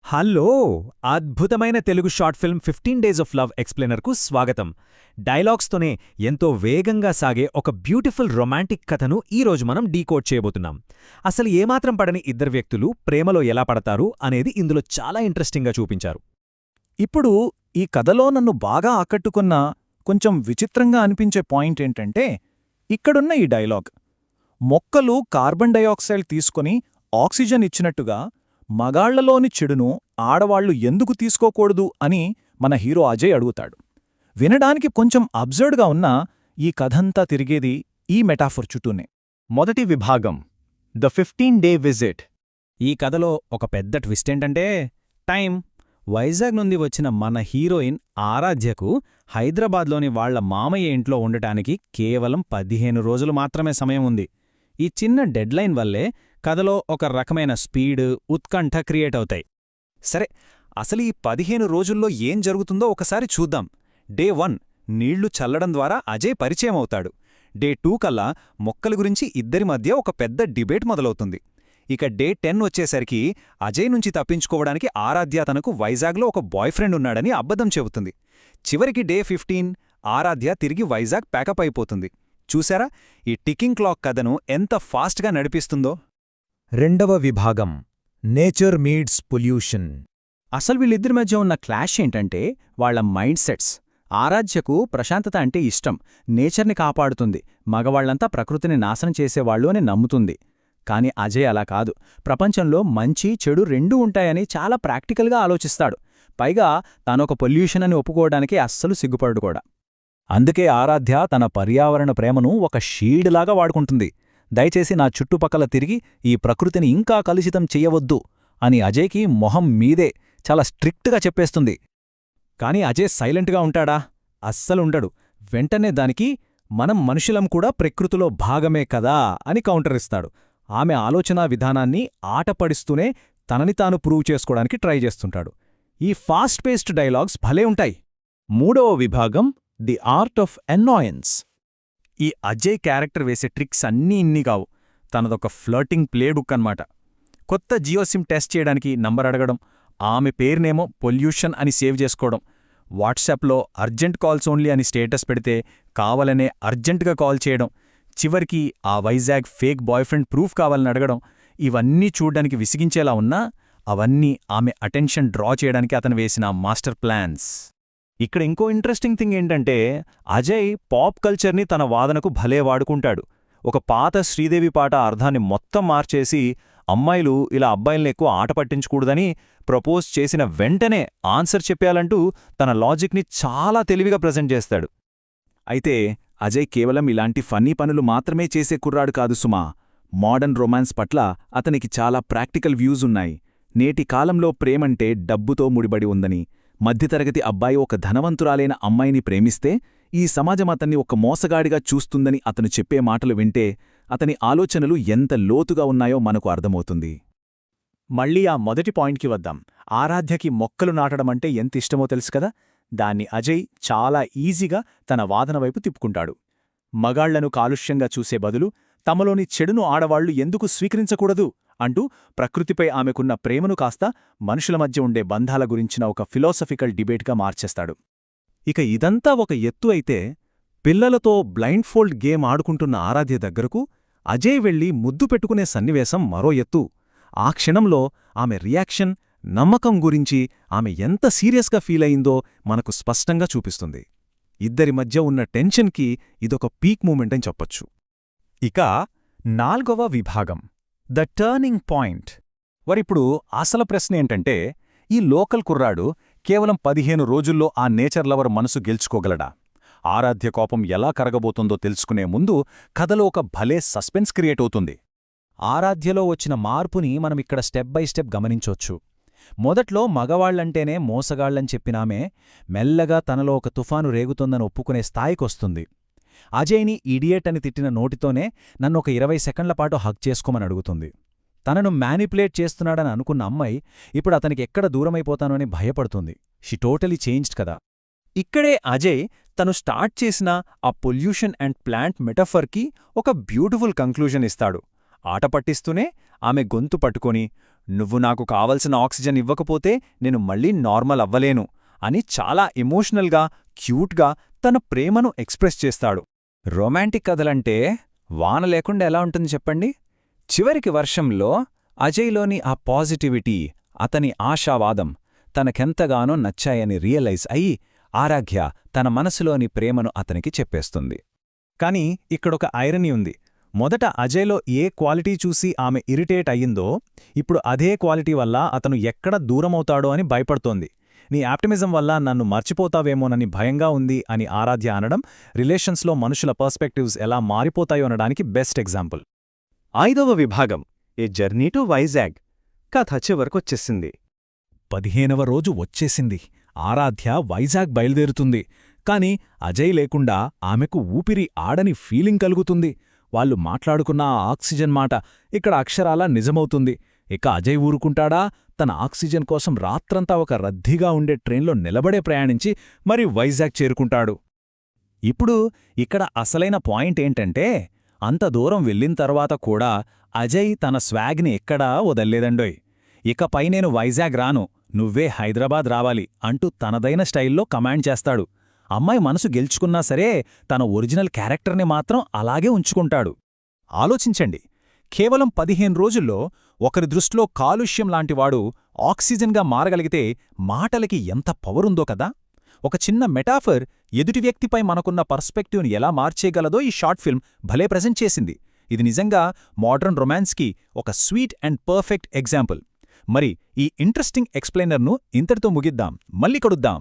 Hello! అద్భుతమైన Telugu short film 15 days of love ఎక్స్‌ప్లెయినర్‌కు స్వాగతం. డైలాగ్స్‌తోనే ఎంతో వేగంగా సాగే ఒక బ్యూటిఫుల్ రొమాంటిక్ కథను ఈరోజు మనం డీకోడ్ చేయబోతున్నాం. అసలు ఏమాత్రం పడని ఇద్దరు వ్యక్తులు ప్రేమలో ఎలా పడతారు అనేది ఇందులో చాలా ఇంట్రెస్టింగ్‌గా చూపించారు. ఇప్పుడు ఈ కథలో నన్ను బాగా ఆకట్టుకున్న కొంచెం విచిత్రంగా అనిపించే పాయింటేంటంటే, ఇక్కడున్న ఈ డైలాగ్. మొక్కలు కార్బన్ డయాక్సైడ్ తీసుకొని ఆక్సిజన్ ఇచ్చినట్టుగా మగాళ్లలోని చెడును ఆడవాళ్లు ఎందుకు తీసుకోకూడదు అని మన హీరో అజయ్ అడుగుతాడు. వినడానికి కొంచెం అబ్జర్డ్గా ఉన్నా ఈ కథంతా తిరిగేది ఈ మెటాఫర్ చుట్టూనే. మొదటి విభాగం ద 15-డే విజిట్. ఈ కథలో ఒక పెద్ద ట్విస్టేంటంటే టైం. వైజాగ్ నుండి వచ్చిన మన హీరోయిన్ ఆరాధ్యకు హైదరాబాద్లోని వాళ్ల మామయ్య ఇంట్లో ఉండటానికి కేవలం 15 రోజులు మాత్రమే సమయం ఉంది. ఈ చిన్న డెడ్లైన్ వల్లే కథలో ఒక రకమైన స్పీడ్, ఉత్కంఠ క్రియేట్ అవుతాయి. సరే, అసలు ఈ 15 రోజుల్లో ఏం జరుగుతుందో ఒకసారి చూద్దాం. డే 1 నీళ్లు చల్లడం ద్వారా అజయ్ పరిచయం అవుతాడు. డే 2 కల్లా మొక్కల గురించి ఇద్దరి మధ్య ఒక పెద్ద డిబేట్ మొదలవుతుంది. ఇక డే 10 వచ్చేసరికి అజయ్ నుంచి తప్పించుకోవడానికి ఆరాధ్య తనకు వైజాగ్లో ఒక బాయ్ ఫ్రెండ్ ఉన్నాడని అబద్ధం చెబుతుంది. చివరికి డే 15 ఆరాధ్య తిరిగి వైజాగ్ ప్యాకప్ అయిపోతుంది. చూశారా ఈ టికింగ్ క్లాక్ కథను ఎంత ఫాస్ట్గా నడిపిస్తుందో? రెండవ విభాగం నేచర్ మీట్స్ పొల్యూషన్. అసలు వీళ్ళిద్దరి మధ్య ఉన్న క్లాష్ ఏంటంటే వాళ్ల మైండ్ సెట్స్. ఆరాధ్యకు ప్రశాంతత అంటే ఇష్టం, నేచర్ని కాపాడుతుంది, మగవాళ్లంతా ప్రకృతిని నాశనం చేసేవాళ్లు అని నమ్ముతుంది. కాని అజయ్ అలా కాదు. ప్రపంచంలో మంచి చెడు రెండూ ఉంటాయని చాలా ప్రాక్టికల్గా ఆలోచిస్తాడు. పైగా తానొక పొల్యూషన్ అని ఒప్పుకోవడానికి అస్సలు సిగ్గుపడు కూడా. అందుకే ఆరాధ్య తన పర్యావరణ ప్రేమను ఒక షీల్డ్లాగా వాడుకుంటుంది. దయచేసి నా చుట్టుపక్కల తిరిగి ఈ ప్రకృతిని ఇంకా కలుషితం చెయ్యవద్దు అని అజయ్కి మొహం మీదే చాలా స్ట్రిక్ట్గా చెప్పేస్తుంది. కాని అజయ్ సైలెంట్గా ఉంటాడా? అస్సలుండడు. వెంటనే దానికి మనం మనుషులం కూడా ప్రకృతిలో భాగమే కదా అని కౌంటరిస్తాడు. ఆమె ఆలోచనా విధానాన్ని ఆటపడిస్తూనే తనని తాను ప్రూవ్ చేసుకోవడానికి ట్రై చేస్తుంటాడు. ఈ ఫాస్ట్ పేస్డ్ డైలాగ్స్ భలే ఉంటాయి. మూడవ విభాగం ది ఆర్ట్ ఆఫ్ అన్నాయన్స్. ఈ అజయ్ క్యారెక్టర్ వేసే ట్రిక్స్ అన్నీ ఇన్ని కావు. తనదొక ఫ్లర్టింగ్ ప్లేబుక్ అన్నమాట. కొత్త జియో సిమ్ టెస్ట్ చేయడానికి నంబర్ అడగడం, ఆమె పేరునేమో పొల్యూషన్ అని సేవ్ చేసుకోవడం, వాట్సాప్లో అర్జెంట్ కాల్స్ ఓన్లీ అని స్టేటస్ పెడితే కావాలనే అర్జెంటుగా కాల్ చేయడం, చివరికి ఆ వైజాగ్ ఫేక్ బాయ్ఫ్రెండ్ ప్రూఫ్ కావాలని అడగడం, ఇవన్నీ చూడ్డానికి విసిగించేలా ఉన్నా అవన్నీ ఆమె అటెన్షన్ డ్రా చేయడానికి అతను వేసిన మాస్టర్ ప్లాన్స్. ఇక్కడ ఇంకో ఇంట్రెస్టింగ్ థింగ్ ఏంటంటే అజయ్ పాప్ కల్చర్ని తన వాదనకు భలే వాడుకుంటాడు. ఒక పాత శ్రీదేవి పాట అర్థాన్ని మొత్తం మార్చేసి అమ్మాయిలు ఇలా అబ్బాయిల్ని ఎక్కువ ఆట పట్టించకూడదని ప్రపోజ్ చేసిన వెంటనే ఆన్సర్ చెప్పేయాలంటూ తన లాజిక్ని చాలా తెలివిగా ప్రజెంట్ చేస్తాడు. అయితే అజయ్ కేవలం ఇలాంటి ఫన్నీ పనులు మాత్రమే చేసే కుర్రాడు కాదు సుమా. మోడర్న్ రొమాన్స్ పట్ల అతనికి చాలా ప్రాక్టికల్ వ్యూస్ ఉన్నాయి. నేటి కాలంలో ప్రేమంటే డబ్బుతో ముడిబడి ఉందని, మధ్యతరగతి అబ్బాయి ఒక ధనవంతురాలైన అమ్మాయిని ప్రేమిస్తే ఈ సమాజం అతన్ని ఒక మోసగాడిగా చూస్తుందని అతను చెప్పే మాటలు వింటే అతని ఆలోచనలు ఎంత లోతుగా ఉన్నాయో మనకు అర్థమవుతుంది. మళ్ళీ ఆ మొదటి పాయింట్కి వద్దాం. ఆరాధ్యకి మొక్కలు నాటడమంటే ఎంత ఇష్టమో తెలుసు కదా. దాన్ని అజయ్ చాలా ఈజీగా తన వాదన వైపు తిప్పుకుంటాడు. మగాళ్లను కాలుష్యంగా చూసే బదులు తమలోని చెడును ఆడవాళ్లు ఎందుకు స్వీకరించకూడదు అంటూ ప్రకృతిపై ఆమెకున్న ప్రేమను కాస్త మనుషుల మధ్య ఉండే బంధాల గురించిన ఒక ఫిలాసఫికల్ డిబేట్గా మార్చేస్తాడు. ఇక ఇదంతా ఒక ఎత్తు అయితే, పిల్లలతో బ్లైండ్ ఫోల్డ్ గేమ్ ఆడుకుంటున్న ఆరాధ్య దగ్గరకు అజయ్ వెళ్లి ముద్దు పెట్టుకునే సన్నివేశం మరో ఎత్తు. ఆ క్షణంలో ఆమె రియాక్షన్, నమ్మకం గురించి ఆమె ఎంత సీరియస్గా ఫీలయిందో మనకు స్పష్టంగా చూపిస్తుంది. ఇద్దరి మధ్య ఉన్న టెన్షన్కి ఇదొక పీక్ మూమెంట్ అని చెప్పొచ్చు. ఇక 4వ విభాగం ద టర్నింగ్ పాయింట్. వరిప్పుడు అసలు ప్రశ్న ఏంటంటే, ఈ లోకల్ కుర్రాడు కేవలం 15 రోజుల్లో ఆ నేచర్ లవర్ మనసు గెలుచుకోగలడా? ఆరాధ్య కోపం ఎలా కరగబోతుందో తెలుసుకునే ముందు కథలో ఒక భలే సస్పెన్స్ క్రియేట్ అవుతుంది. ఆరాధ్యలో వచ్చిన మార్పుని మనమిక్కడ స్టెప్ బై స్టెప్ గమనించొచ్చు. మొదట్లో మగవాళ్లంటేనే మోసగాళ్లని చెప్పినామే మెల్లగా తనలో ఒక తుఫాను రేగుతోందని ఒప్పుకునే స్థాయికొస్తుంది. అజయ్ని ఇడియట్ అని తిట్టిన నోటితోనే నన్నొక 20 సెకండ్లపాటు హగ్ చేసుకోమని అడుగుతుంది. తనను మ్యానిపులేట్ చేస్తున్నాడని అనుకున్న అమ్మాయి ఇప్పుడు అతనికి ఎక్కడ దూరమైపోతానోని భయపడుతుంది. షీ టోటలీ చేంజ్డ్ కదా. ఇక్కడే అజయ్ తను స్టార్ట్ చేసిన ఆ పొల్యూషన్ అండ్ ప్లాంట్ మెటఫర్కి ఒక బ్యూటిఫుల్ కంక్లూజన్ ఇస్తాడు. ఆట పట్టిస్తూనే ఆమె గొంతు పట్టుకొని నువ్వు నాకు కావలసిన ఆక్సిజన్ ఇవ్వకపోతే నేను మళ్ళీ నార్మల్ అవ్వలేను అని చాలా ఎమోషనల్గా క్యూట్గా తన ప్రేమను ఎక్స్ప్రెస్ చేస్తాడు. రొమాంటిక్ కథలంటే వాన లేకుండా ఎలా ఉంటుంది చెప్పండి? చివరికి వర్షంలో అజయ్లోని ఆ పాజిటివిటీ, అతని ఆశావాదం తనకెంతగానో నచ్చాయని రియలైజ్ అయి ఆరాధ్య తన మనసులోని ప్రేమను అతనికి చెప్పేస్తుంది. కాని ఇక్కడొక ఐరనీ ఉంది. మొదట అజయ్లో ఏ క్వాలిటీ చూసి ఆమె ఇరిటేట్ అయ్యిందో ఇప్పుడు అదే క్వాలిటీ వల్ల అతను ఎక్కడ దూరమవుతాడో అని భయపడుతోంది. నీ ఆప్టిమిజం వల్ల నన్ను మర్చిపోతావేమోనని భయంగా ఉంది అని ఆరాధ్య అనడం రిలేషన్స్లో మనుషుల పర్స్పెక్టివ్స్ ఎలా మారిపోతాయో అనడానికి బెస్ట్ ఎగ్జాంపుల్. 5వ విభాగం ఏ జర్నీ టు వైజాగ్. కథ చివరకొచ్చేసింది. 15వ రోజు వచ్చేసింది. ఆరాధ్య వైజాగ్ బయలుదేరుతుంది. కాని అజయ్ లేకుండా ఆమెకు ఊపిరి ఆడని ఫీలింగ్ కలుగుతుంది. వాళ్ళు మాట్లాడుకున్న ఆ ఆక్సిజన్ మాట ఇక్కడ అక్షరాలా నిజమవుతుంది. ఇక అజయ్ ఊరుకుంటాడా? తన ఆక్సిజన్ కోసం రాత్రంతా ఒక రద్దీగా ఉండే ట్రైన్లో నిలబడే ప్రయాణించి మరి వైజాగ్ చేరుకుంటాడు. ఇప్పుడు ఇక్కడ అసలైన పాయింట్ ఏంటంటే, అంత దూరం వెళ్ళిన తర్వాత కూడా అజయ్ తన స్వాగ్ని ఎక్కడా వదల్లేదండోయ్. ఇకపై నేను వైజాగ్ రాను, నువ్వే హైదరాబాద్ రావాలి అంటూ తనదైన స్టైల్లో కమాండ్ చేస్తాడు. అమ్మాయి మనసు గెలుచుకున్నా సరే తన ఒరిజినల్ క్యారెక్టర్ని మాత్రం అలాగే ఉంచుకుంటాడు. ఆలోచించండి, కేవలం 15 రోజుల్లో ఒకరి దృష్టిలో కాలుష్యం లాంటివాడు ఆక్సిజన్గా మారగలిగితే మాటలకి ఎంత పవరుందో కదా! ఒక చిన్న మెటాఫర్ ఎదుటి వ్యక్తిపై మనకున్న పర్స్పెక్టివ్ని ఎలా మార్చేయగలదో ఈ షార్ట్ ఫిల్మ్ భలే ప్రెజెంట్ చేసింది. ఇది నిజంగా మోడర్న్ రొమాన్స్కి ఒక స్వీట్ అండ్ పర్ఫెక్ట్ ఎగ్జాంపుల్. మరి ఈ ఇంట్రెస్టింగ్ ఎక్స్ప్లెయినర్ను ఇంతటితో ముగిద్దాం. మళ్ళీ కలుద్దాం.